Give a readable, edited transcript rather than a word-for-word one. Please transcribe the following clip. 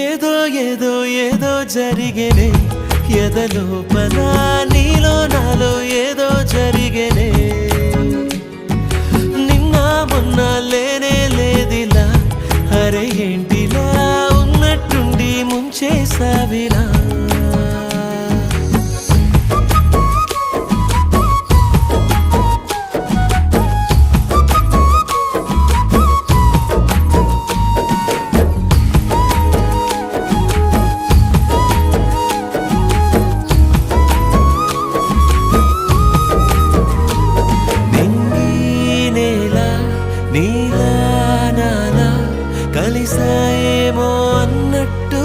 ఏదో ఏదో ఏదో జరిగేనే ఎదలోపల నీలో నాలో ఏదో జరిగేనే నిన్న మొన్న లేనే లేదిలా అరే ఏంటిలా ఉన్నట్టుండి ముంచేసావిలా నీలా నాలా కలిసాయేమో అన్నట్టు